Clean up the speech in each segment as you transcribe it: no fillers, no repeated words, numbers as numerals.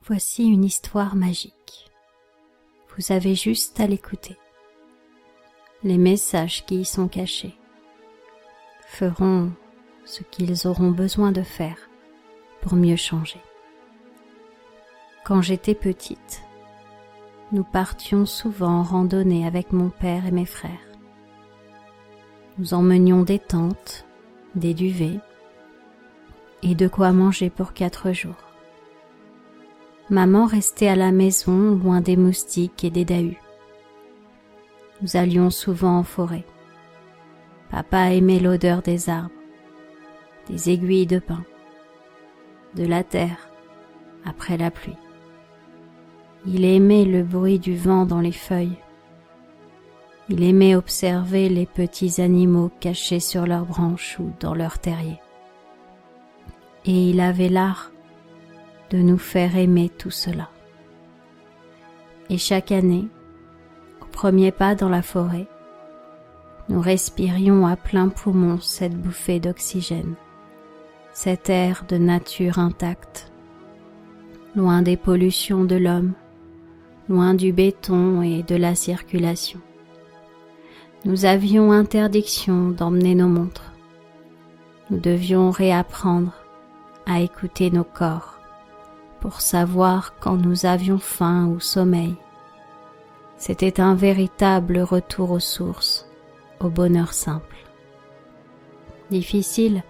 Voici une histoire magique. Vous avez juste à l'écouter. Les messages qui y sont cachés feront ce qu'ils auront besoin de faire pour mieux changer. Quand j'étais petite, nous partions souvent en randonnée avec mon père et mes frères. Nous emmenions des tentes, des duvets et de quoi manger pour 4 jours. Maman restait à la maison, loin des moustiques et des dahus. Nous allions souvent en forêt. Papa aimait l'odeur des arbres, des aiguilles de pin, de la terre après la pluie. Il aimait le bruit du vent dans les feuilles. Il aimait observer les petits animaux cachés sur leurs branches ou dans leurs terriers. Et il avait l'art de nous faire aimer tout cela. Et chaque année, au premier pas dans la forêt, nous respirions à plein poumon cette bouffée d'oxygène, cet air de nature intacte, loin des pollutions de l'homme, loin du béton et de la circulation. Nous avions interdiction d'emmener nos montres. Nous devions réapprendre à écouter nos corps pour savoir quand nous avions faim ou sommeil. C'était un véritable retour aux sources, au bonheur simple. Difficile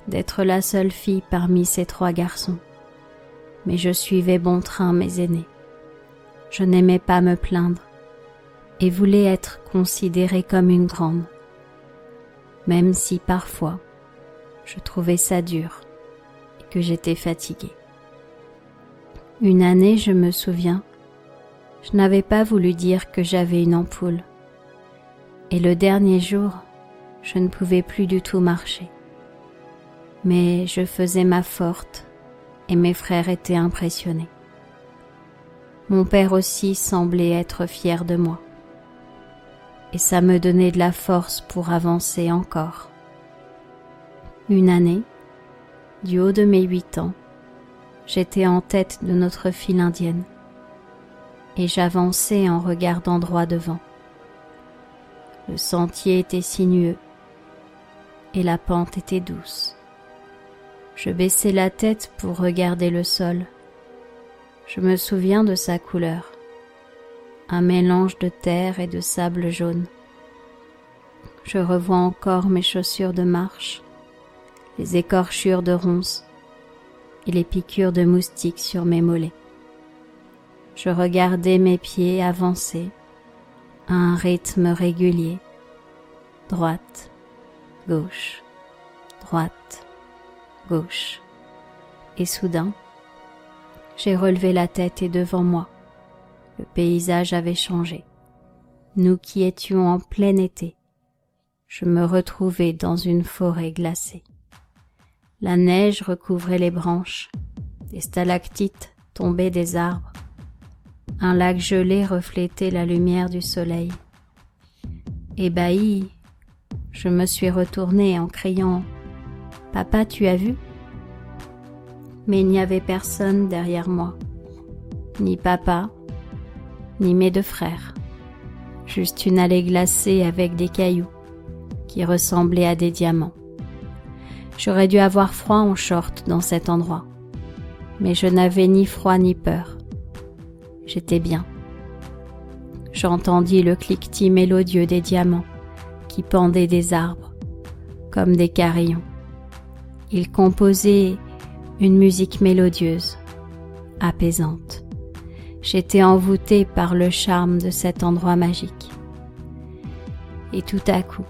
d'être la seule fille parmi ces 3 garçons, mais je suivais bon train mes aînés. Je n'aimais pas me plaindre et voulais être considérée comme une grande, même si parfois je trouvais ça dur et que j'étais fatiguée. Une année, je me souviens, je n'avais pas voulu dire que j'avais une ampoule. Et le dernier jour, je ne pouvais plus du tout marcher. Mais je faisais ma forte et mes frères étaient impressionnés. Mon père aussi semblait être fier de moi. Et ça me donnait de la force pour avancer encore. Une année, du haut de mes 8 ans, j'étais en tête de notre file indienne et j'avançais en regardant droit devant. Le sentier était sinueux et la pente était douce. Je baissais la tête pour regarder le sol. Je me souviens de sa couleur, un mélange de terre et de sable jaune. Je revois encore mes chaussures de marche, les écorchures de ronces et les piqûres de moustiques sur mes mollets. Je regardais mes pieds avancer à un rythme régulier, droite, gauche, droite, gauche. Et soudain, j'ai relevé la tête et devant moi, le paysage avait changé. Nous qui étions en plein été, je me retrouvais dans une forêt glacée. La neige recouvrait les branches, des stalactites tombaient des arbres. Un lac gelé reflétait la lumière du soleil. Ébahie, je me suis retournée en criant « Papa, tu as vu ?» Mais il n'y avait personne derrière moi, ni papa, ni mes 2 frères, juste une allée glacée avec des cailloux qui ressemblaient à des diamants. J'aurais dû avoir froid en short dans cet endroit, mais je n'avais ni froid ni peur. J'étais bien. J'entendis le cliquetis mélodieux des diamants qui pendaient des arbres, comme des carillons. Ils composaient une musique mélodieuse, apaisante. J'étais envoûtée par le charme de cet endroit magique. Et tout à coup,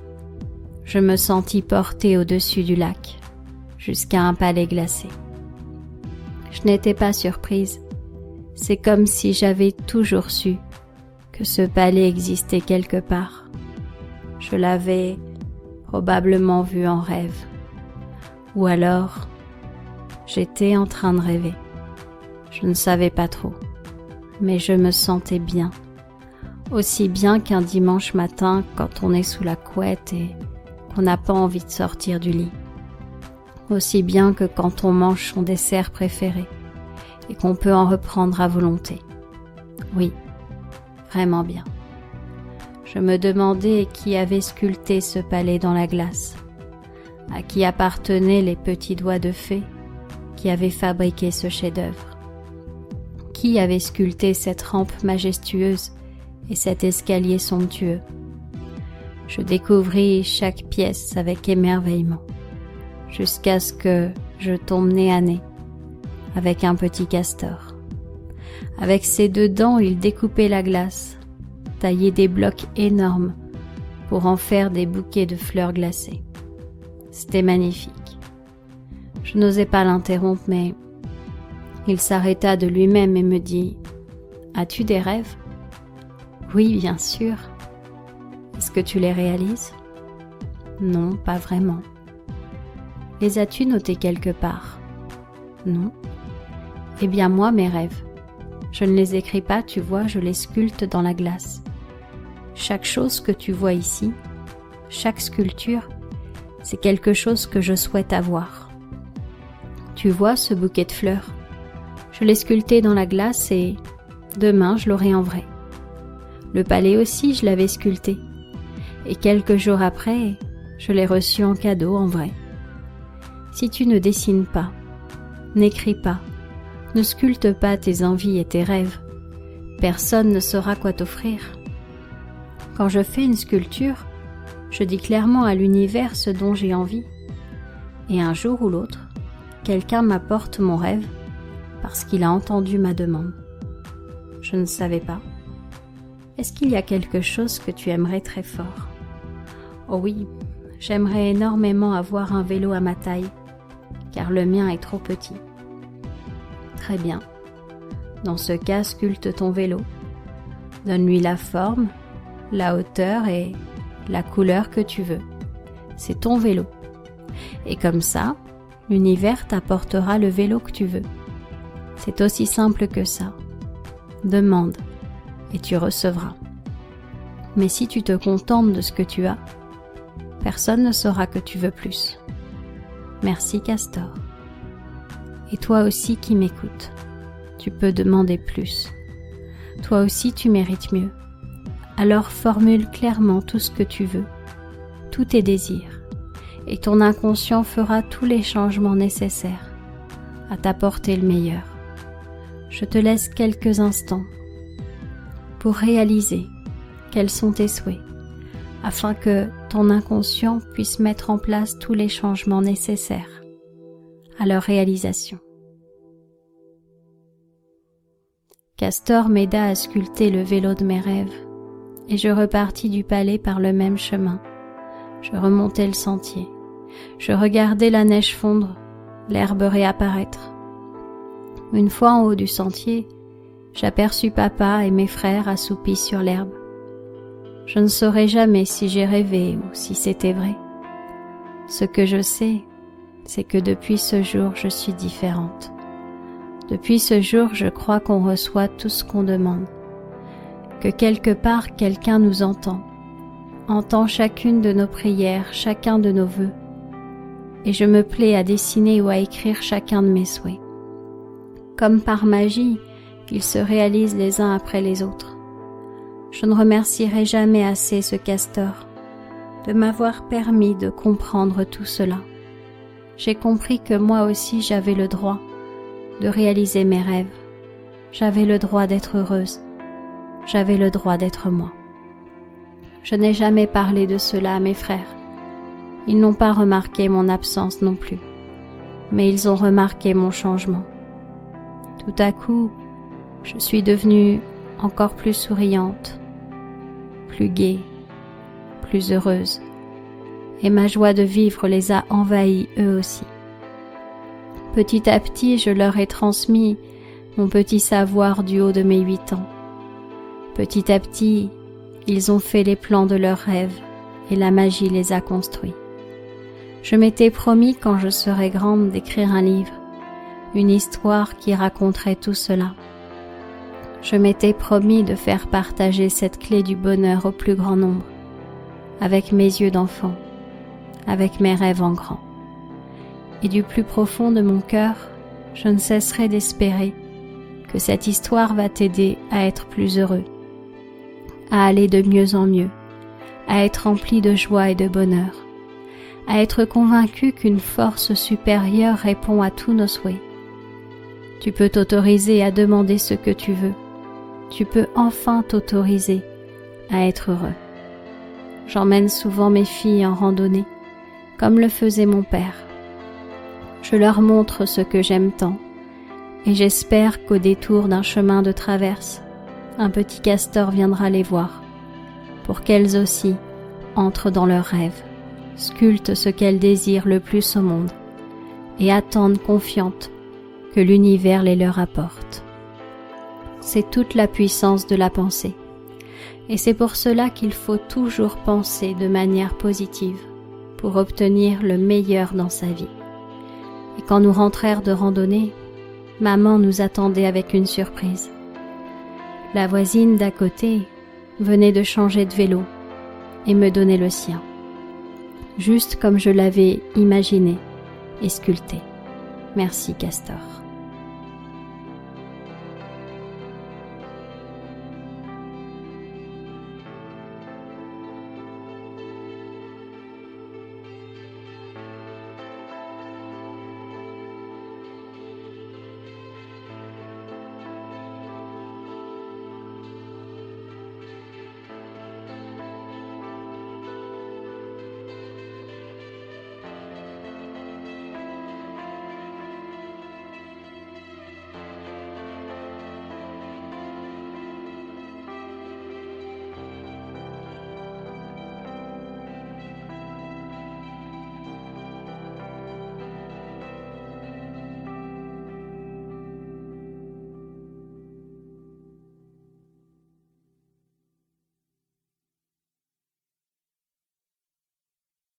je me sentis portée au-dessus du lac, jusqu'à un palais glacé. Je n'étais pas surprise. C'est comme si j'avais toujours su que ce palais existait quelque part. Je l'avais probablement vu en rêve. Ou alors, j'étais en train de rêver. Je ne savais pas trop, mais je me sentais bien. Aussi bien qu'un dimanche matin quand on est sous la couette et qu'on n'a pas envie de sortir du lit. Aussi bien que quand on mange son dessert préféré et qu'on peut en reprendre à volonté. Oui, vraiment bien. Je me demandais qui avait sculpté ce palais dans la glace, à qui appartenaient les petits doigts de fée qui avaient fabriqué ce chef-d'œuvre. Qui avait sculpté cette rampe majestueuse et cet escalier somptueux? Je découvris chaque pièce avec émerveillement, jusqu'à ce que je tombe nez à nez avec un petit castor. Avec ses 2 dents, il découpait la glace, taillait des blocs énormes pour en faire des bouquets de fleurs glacées. C'était magnifique. Je n'osais pas l'interrompre, mais il s'arrêta de lui-même et me dit « As-tu des rêves ?»« Oui, bien sûr. Est-ce que tu les réalises ?»« Non, pas vraiment. »« Les as-tu notés quelque part ?»« Non. »« Eh bien moi, mes rêves, je ne les écris pas, tu vois, je les sculpte dans la glace. Chaque chose que tu vois ici, chaque sculpture, c'est quelque chose que je souhaite avoir. Tu vois ce bouquet de fleurs ? Je l'ai sculpté dans la glace et demain je l'aurai en vrai. Le palais aussi, je l'avais sculpté. Et quelques jours après, je l'ai reçu en cadeau en vrai. Si tu ne dessines pas, n'écris pas, ne sculptes pas tes envies et tes rêves, personne ne saura quoi t'offrir. Quand je fais une sculpture, je dis clairement à l'univers ce dont j'ai envie. Et un jour ou l'autre, quelqu'un m'apporte mon rêve parce qu'il a entendu ma demande. Je ne savais pas. Est-ce qu'il y a quelque chose que tu aimerais très fort ? Oh oui, j'aimerais énormément avoir un vélo à ma taille, car le mien est trop petit. Très bien. Dans ce cas, sculpte ton vélo. Donne-lui la forme, la hauteur et la couleur que tu veux. C'est ton vélo. Et comme ça, l'univers t'apportera le vélo que tu veux. C'est aussi simple que ça. Demande et tu recevras. Mais si tu te contentes de ce que tu as, personne ne saura que tu veux plus. Merci Castor. Et toi aussi qui m'écoutes, tu peux demander plus. Toi aussi tu mérites mieux. Alors formule clairement tout ce que tu veux, tous tes désirs, et ton inconscient fera tous les changements nécessaires à t'apporter le meilleur. Je te laisse quelques instants pour réaliser quels sont tes souhaits, afin que ton inconscient puisse mettre en place tous les changements nécessaires à leur réalisation. Castor m'aida à sculpter le vélo de mes rêves, et je repartis du palais par le même chemin. Je remontais le sentier, je regardais la neige fondre, l'herbe réapparaître. Une fois en haut du sentier, j'aperçus papa et mes frères assoupis sur l'herbe. Je ne saurais jamais si j'ai rêvé ou si c'était vrai. Ce que je sais, c'est que depuis ce jour, je suis différente. Depuis ce jour, je crois qu'on reçoit tout ce qu'on demande, que quelque part quelqu'un nous entend chacune de nos prières, chacun de nos vœux, et je me plais à dessiner ou à écrire chacun de mes souhaits. Comme par magie, ils se réalisent les uns après les autres. Je ne remercierai jamais assez ce castor de m'avoir permis de comprendre tout cela. J'ai compris que moi aussi j'avais le droit de réaliser mes rêves. J'avais le droit d'être heureuse. J'avais le droit d'être moi. Je n'ai jamais parlé de cela à mes frères. Ils n'ont pas remarqué mon absence non plus, mais ils ont remarqué mon changement. Tout à coup, je suis devenue encore plus souriante, plus gaie, plus heureuse, et ma joie de vivre les a envahis eux aussi. Petit à petit, je leur ai transmis mon petit savoir du haut de mes 8 ans. Petit à petit, ils ont fait les plans de leurs rêves et la magie les a construits. Je m'étais promis quand je serais grande d'écrire un livre, une histoire qui raconterait tout cela. Je m'étais promis de faire partager cette clé du bonheur au plus grand nombre, avec mes yeux d'enfant, avec mes rêves en grand. Et du plus profond de mon cœur, je ne cesserai d'espérer que cette histoire va t'aider à être plus heureux, à aller de mieux en mieux, à être rempli de joie et de bonheur, à être convaincu qu'une force supérieure répond à tous nos souhaits. Tu peux t'autoriser à demander ce que tu veux. Tu peux enfin t'autoriser à être heureux. J'emmène souvent mes filles en randonnée, comme le faisait mon père. Je leur montre ce que j'aime tant, et j'espère qu'au détour d'un chemin de traverse, un petit castor viendra les voir, pour qu'elles aussi entrent dans leurs rêves, sculptent ce qu'elles désirent le plus au monde, et attendent confiantes que l'univers les leur apporte. C'est toute la puissance de la pensée, et c'est pour cela qu'il faut toujours penser de manière positive pour obtenir le meilleur dans sa vie. Et quand nous rentrèrent de randonnée, maman nous attendait avec une surprise. La voisine d'à côté venait de changer de vélo et me donnait le sien, juste comme je l'avais imaginé et sculpté. Merci Castor.